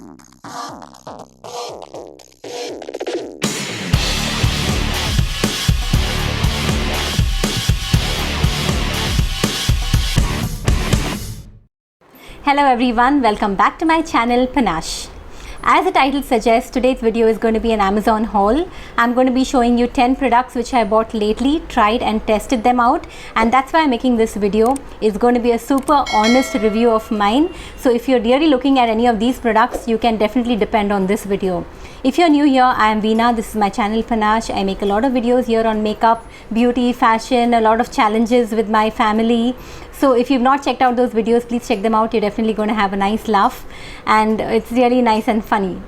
Hello everyone, welcome back to my channel Panache. As the title suggests, today's video is going to be an Amazon haul. I'm going to be showing you 10 products which I bought lately, tried and tested them out, and that's why I'm making this video. It's going to be a super honest review of mine. So if you're really looking at any of these products, you can definitely depend on this video. If you're new here, I am Veena. This is my channel Panache. I make a lot of videos here on makeup, beauty, fashion, a lot of challenges with my family. So if you've not checked out those videos, please check them out. You're definitely going to have a nice laugh, and it's really nice and funny.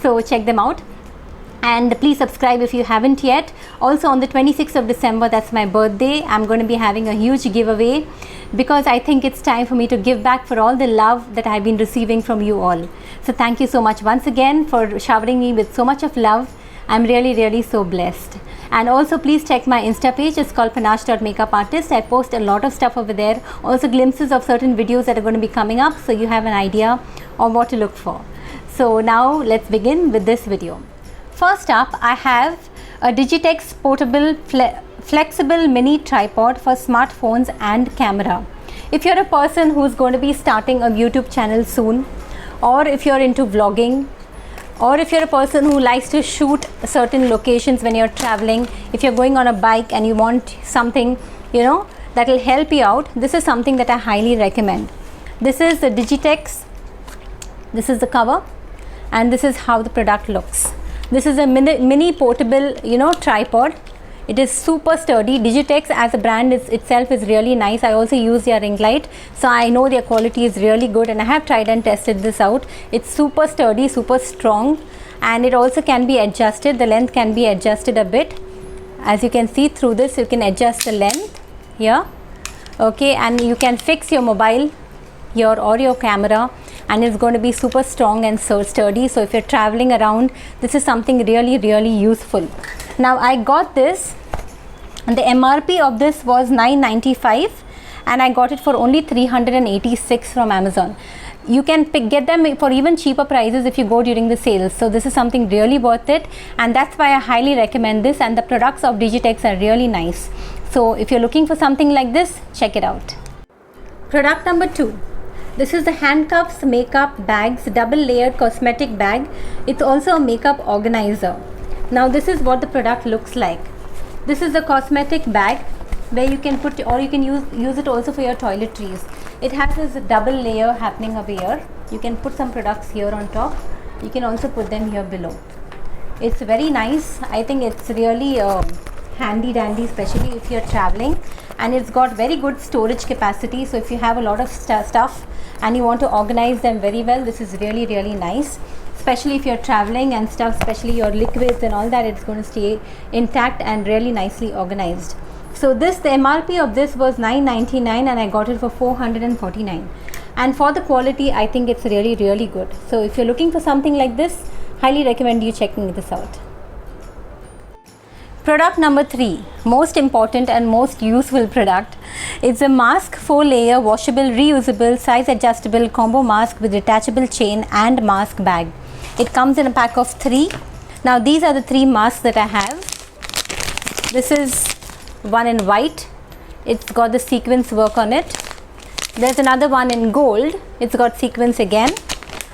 So check them out, and please subscribe if you haven't yet. Also on the 26th of December, that's my birthday, I'm going to be having a huge giveaway, because I think it's time for me to give back for all the love that I've been receiving from you all. So thank you so much once again for showering me with so much of love. I'm really so blessed. And also please check my Insta page. It's called panache.makeupartist. I post a lot of stuff over there, also glimpses of certain videos that are going to be coming up, so you have an idea of what to look for. So now let's begin with this video. First up, I have a Digitex portable flexible mini tripod for smartphones and camera. If you're a person who's going to be starting a YouTube channel soon, or if you're into vlogging, or if you're a person who likes to shoot certain locations when you're traveling, if you're going on a bike and you want something, that will help you out, this is something that I highly recommend. This is the Digitex. This is the cover, and this is how the product looks. This is a mini portable, tripod. It is super sturdy. Digitex as a brand itself is really nice. I also use their ring light, so I know their quality is really good, and I have tried and tested this out. It's super sturdy, super strong, and it also can be adjusted. The length can be adjusted a bit. As you can see through this, you can adjust the length here. Okay, and you can fix your mobile here or your camera, and it's going to be super strong and so sturdy. So if you're traveling around, this is something really useful. Now I got this, and the MRP of this was $995, and I got it for only $386 from Amazon. You can get them for even cheaper prices if you go during the sales. So this is something really worth it, and that's why I highly recommend this, and the products of Digitex are really nice. So if you're looking for something like this, check it out. Product number 2. This is the Handcuffs Makeup Bags double layered cosmetic bag. It's also a makeup organizer. Now this is what the product looks like. This is the cosmetic bag where you can put, or you can use it also for your toiletries. It has this double layer happening over here. You can put some products here on top. You can also put them here below. It's very nice. I think it's really handy dandy, especially if you're traveling, and it's got very good storage capacity. So if you have a lot of stuff and you want to organize them very well, this is really nice, especially if you're traveling and stuff, especially your liquids and all that. It's going to stay intact and really nicely organized. So the MRP of this was $999, and I got it for $449, and for the quality, I think it's really good. So if you're looking for something like this, highly recommend you checking this out. Product number 3, most important and most useful product. It's a mask 4-layer washable, reusable, size adjustable combo mask with detachable chain and mask bag. It comes in a pack of 3. Now these are the 3 masks that I have. This is one in white. It's got the sequins work on it. There's another one in gold. It's got sequins again.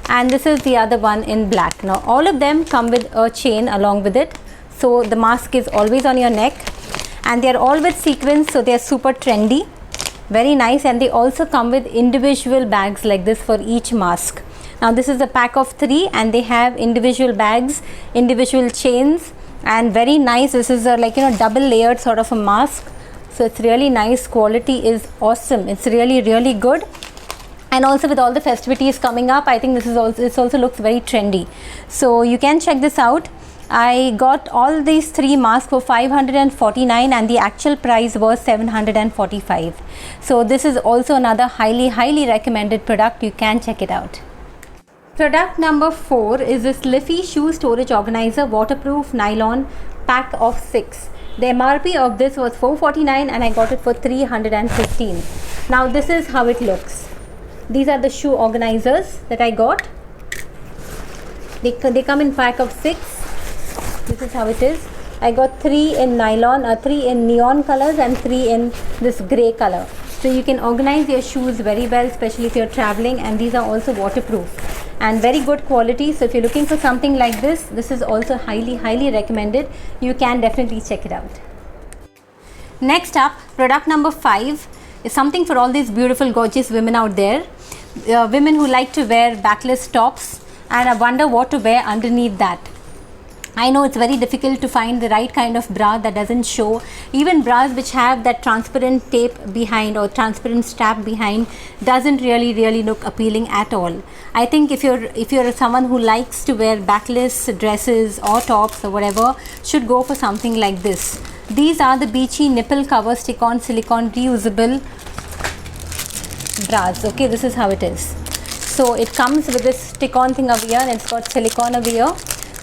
And this is the other one in black. Now all of them come with a chain along with it. So the mask is always on your neck, and they are all with sequins, so they are super trendy, very nice. And they also come with individual bags like this for each mask. Now this is a pack of 3, and they have individual bags, individual chains, and very nice. This is a double layered sort of a mask, so it's really nice. Quality is awesome. It's really good. And also with all the festivities coming up, I think this also looks very trendy. So you can check this out. I got all these 3 masks for $549, and the actual price was $745. So this is also another highly recommended product. You can check it out. Product number 4 is this Liffey shoe storage organizer, waterproof nylon, pack of 6. The MRP of this was $449, and I got it for $315. Now this is how it looks. These are the shoe organizers that I got. They come in pack of 6. This is how it is. I got 3 in nylon, 3 in neon colors and 3 in this grey color. So you can organize your shoes very well, especially if you're traveling, and these are also waterproof and very good quality. So if you're looking for something like this is also highly recommended. You can definitely check it out. Next up, product number 5 is something for all these beautiful gorgeous women out there. Women who like to wear backless tops and I wonder what to wear underneath that. I know it's very difficult to find the right kind of bra that doesn't show. Even bras which have that transparent tape behind or transparent strap behind doesn't really look appealing at all. I think if you're someone who likes to wear backless dresses or tops or whatever, should go for something like this. These are the Beachy nipple cover stick-on silicone reusable bras. Okay, this is how it is. So it comes with this stick-on thing over here and it's got silicone over here.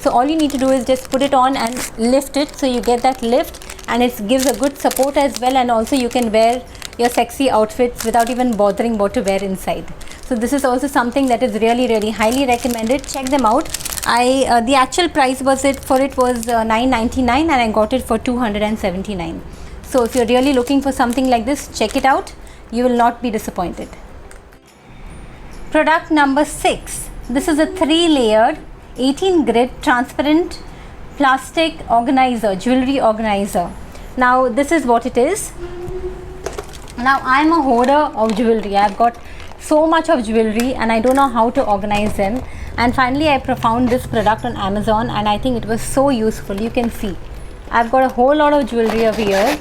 So all you need to do is just put it on and lift it, so you get that lift, and it gives a good support as well, and also you can wear your sexy outfits without even bothering what to wear inside. So this is also something that is really highly recommended. Check them out. The actual price was $9.99 and I got it for $279. So if you're really looking for something like this, check it out. You will not be disappointed. Product number 6. This is a 3-layered 18 grit transparent plastic organizer, jewelry organizer. Now this is what it is. Now I'm a hoarder of jewelry. I've got so much of jewelry and I don't know how to organize them, and finally I found this product on Amazon and I think it was so useful. You can see I've got a whole lot of jewelry over here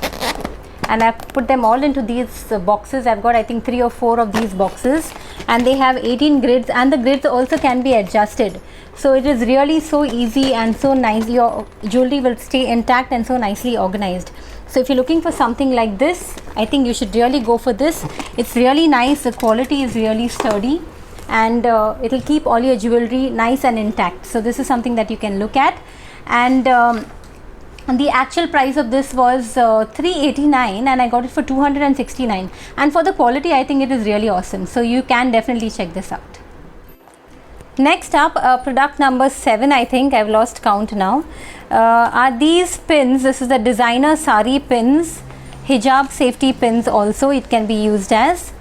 and I've put them all into these boxes. I've got I think 3 or 4 of these boxes, and they have 18 grids, and the grids also can be adjusted. So it is really so easy and so nice. Your jewelry will stay intact and so nicely organized. So if you're looking for something like this, I think you should really go for this. It's really nice. The quality is really sturdy, and it will keep all your jewelry nice and intact. So this is something that you can look at. And the actual price of this was $389 and I got it for $269, and for the quality I think it is really awesome. So you can definitely check this out. Next up, product number 7, I think I've lost count now, are these pins. This is the designer sari pins, hijab safety pins also it can be used as.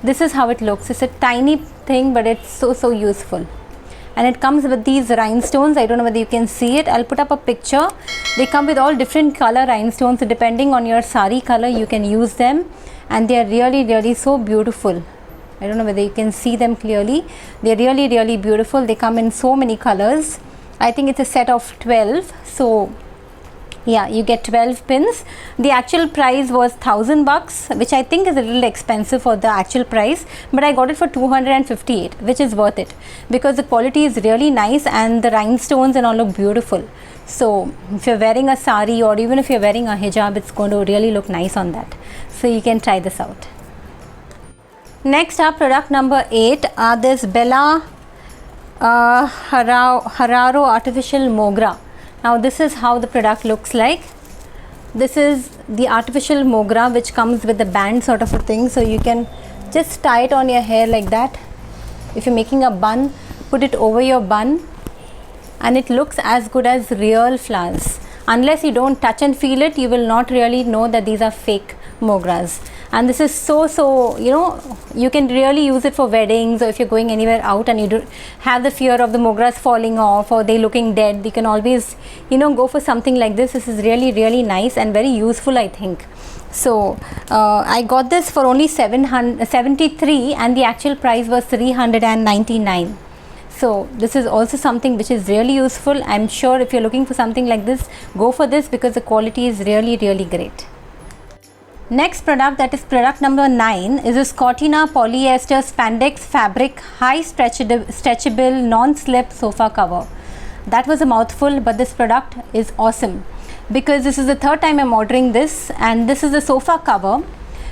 This is how it looks. It's a tiny thing but it's so useful, and it comes with these rhinestones. I don't know whether you can see it. I'll put up a picture. They come with all different color rhinestones, so depending on your sari color you can use them, and they are really so beautiful. I don't know whether you can see them clearly. They're really beautiful. They come in so many colors. I think it's a set of 12. So yeah, you get 12 pins. The actual price was $1,000, which I think is a little expensive for the actual price, but I got it for $258, which is worth it because the quality is really nice and the rhinestones and all look beautiful. So if you're wearing a sari or even if you're wearing a hijab, it's going to really look nice on that. So you can try this out. Next up, product number 8 are this Bella Hararo Artificial Mogra. Now this is how the product looks like. This is the artificial mogra which comes with the band sort of a thing, so you can just tie it on your hair like that. If you're making a bun, put it over your bun and it looks as good as real flowers. Unless you don't touch and feel it, you will not really know that these are fake mogras. And this is so you know, you can really use it for weddings, or if you're going anywhere out and you don't have the fear of the mogras falling off or they looking dead, you can always, you know, go for something like this. This is really nice and very useful, I think. So I got this for only $773 and the actual price was $399. So this is also something which is really useful. I'm sure if you're looking for something like this, go for this because the quality is really great. Next product, that is product number 9, is a Scottina polyester spandex fabric high stretchable non-slip sofa cover. That was a mouthful, but this product is awesome because this is the third time I'm ordering this, and this is a sofa cover.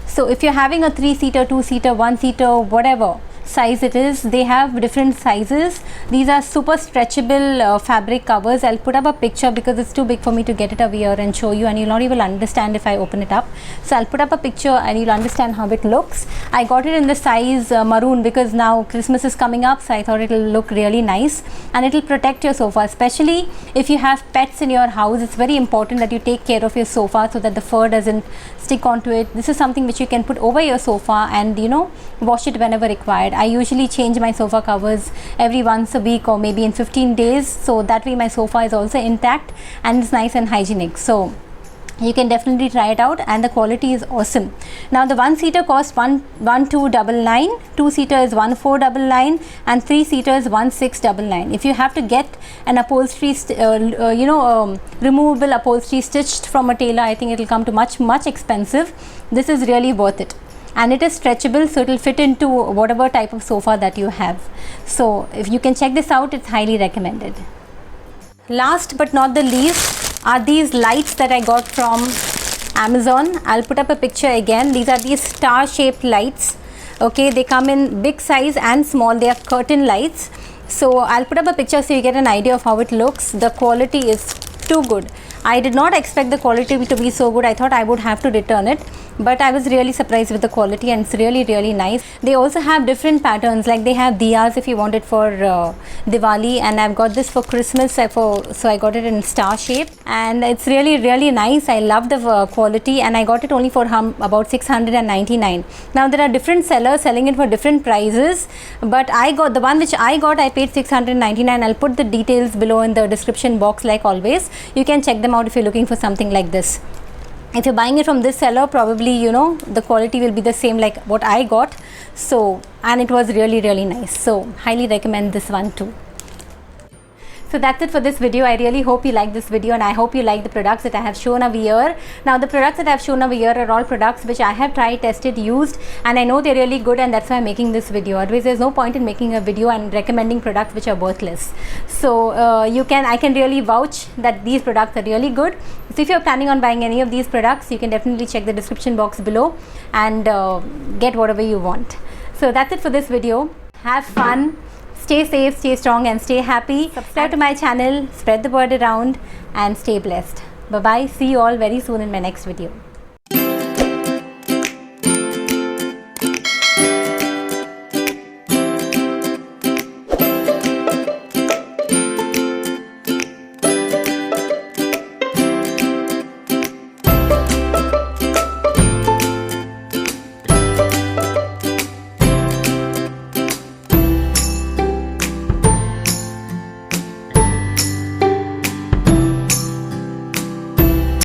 So if you're having a 3-seater, 2-seater, 1-seater, whatever, size it is. They have different sizes. These are super stretchable fabric covers. I'll put up a picture because it's too big for me to get it over here and show you, and you'll not even understand if I open it up. So I'll put up a picture and you'll understand how it looks. I got it in the size maroon because now Christmas is coming up, so I thought it'll look really nice and it'll protect your sofa, especially if you have pets in your house. It's very important that you take care of your sofa so that the fur doesn't stick onto it. This is something which you can put over your sofa and wash it whenever required. I usually change my sofa covers every once a week or maybe in 15 days, so that way my sofa is also intact and it's nice and hygienic. So you can definitely try it out, and the quality is awesome. Now the 1-seater costs 1,299, 2-seater is 1,499, and 3-seater is 1,699. If you have to get an upholstery removable upholstery stitched from a tailor, I think it will come to much expensive. This is really worth it, and it is stretchable, so it will fit into whatever type of sofa that you have. So if you can check this out, it's highly recommended. Last but not the least are these lights that I got from Amazon. I'll put up a picture again. These are these star shaped lights. Okay, they come in big size and small. They are curtain lights. So I'll put up a picture so you get an idea of how it looks. The quality is too good. I did not expect the quality to be so good. I thought I would have to return it, but I was really surprised with the quality, and it's really nice. They also have different patterns, like they have diyas if you want it for Diwali, and I've got this for Christmas, so I got it in star shape, and it's really nice. I love the quality, and I got it only for about 699. Now there are different sellers selling it for different prices, but I got the one which I got, I paid 699. I'll put the details below in the description box like always. You can check them out if you're looking for something like this. If you're buying it from this seller, probably the quality will be the same like what I got. So, and it was really nice. So highly recommend this one too. So that's it for this video. I really hope you like this video, and I hope you like the products that I have shown over here. Now the products that I have shown over here are all products which I have tried, tested, used, and I know they're really good, and that's why I'm making this video. Otherwise there's no point in making a video and recommending products which are worthless. So I can really vouch that these products are really good. So if you're planning on buying any of these products, you can definitely check the description box below and get whatever you want. So that's it for this video. Have fun. Stay safe, stay strong, and stay happy. Subscribe to my channel, spread the word around, and stay blessed. Bye bye. See you all very soon in my next video.